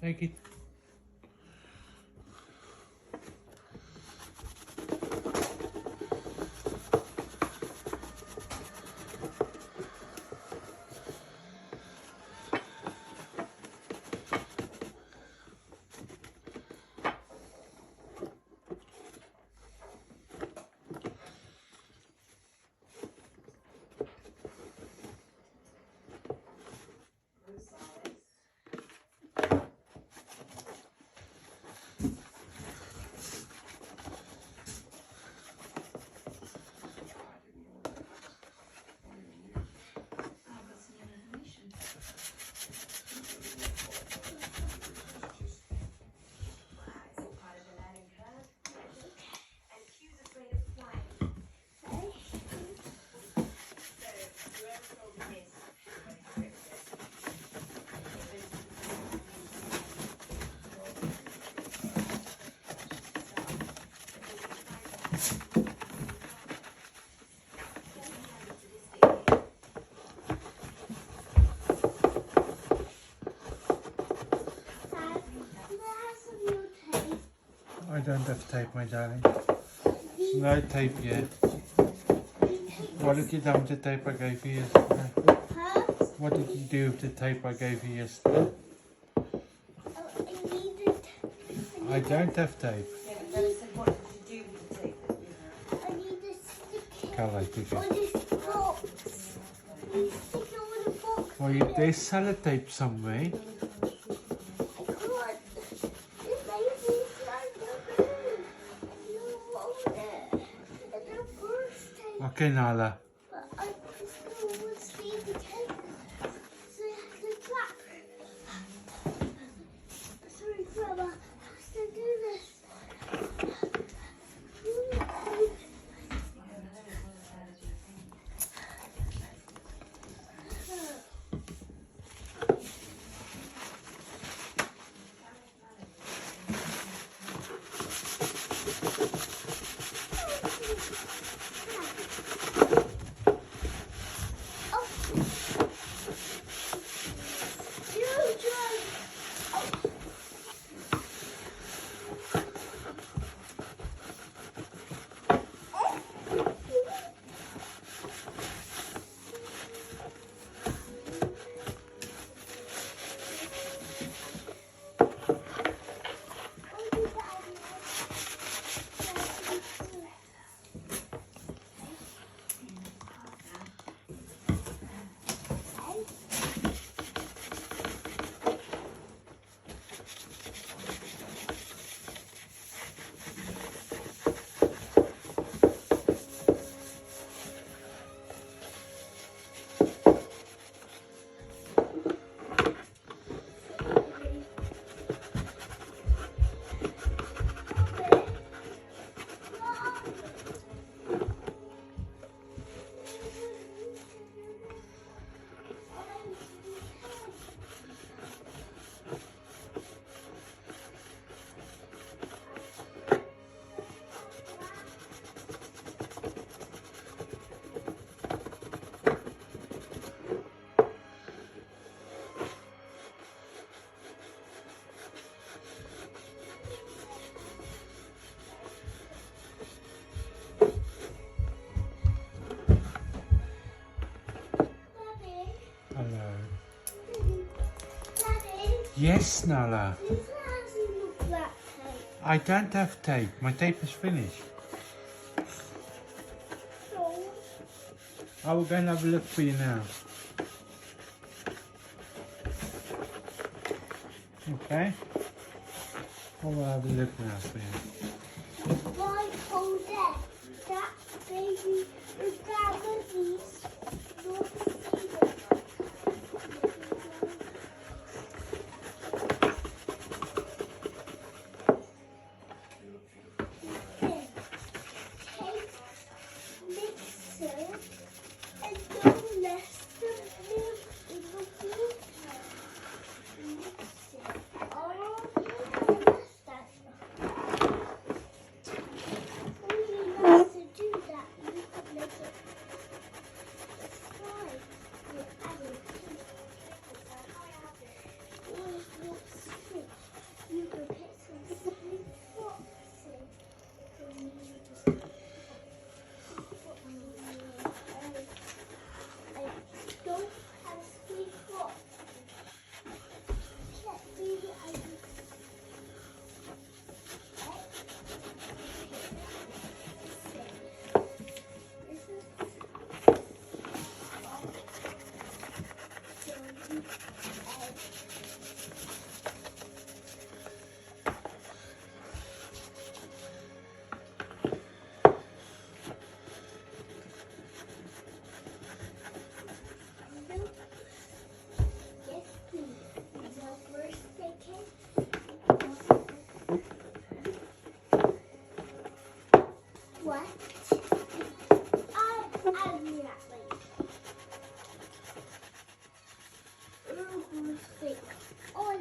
Take it. I don't have tape, my darling. No tape yet. What did you do with the tape I gave you yesterday? Huh? What did you do with the tape I gave you yesterday? I don't have tape. Yeah, but Daddy said, what did you do with the tape that you had? I need to stick it Carla, take on it. this box. You stick it on the box. Well, there's sellotape somewhere. I can't. It's like the balloon. You hold it. It's a birthday. Okay, Nala. But I just don't want to see the tape. So I have to clap. Sorry, Grandma. I have to do this. Hello. Daddy, Yes, Nala. this has no black tape. I don't have tape. My tape is finished. So, I will go and have a look for you now. Okay? I will have a look now for you. why hold that? That baby is grandmother's. Not Stephen. Take mixer and don't let the milk in the water. Mix it. Oh, that's that. Only nice to do that. You can make it what? I'll do that later. Think on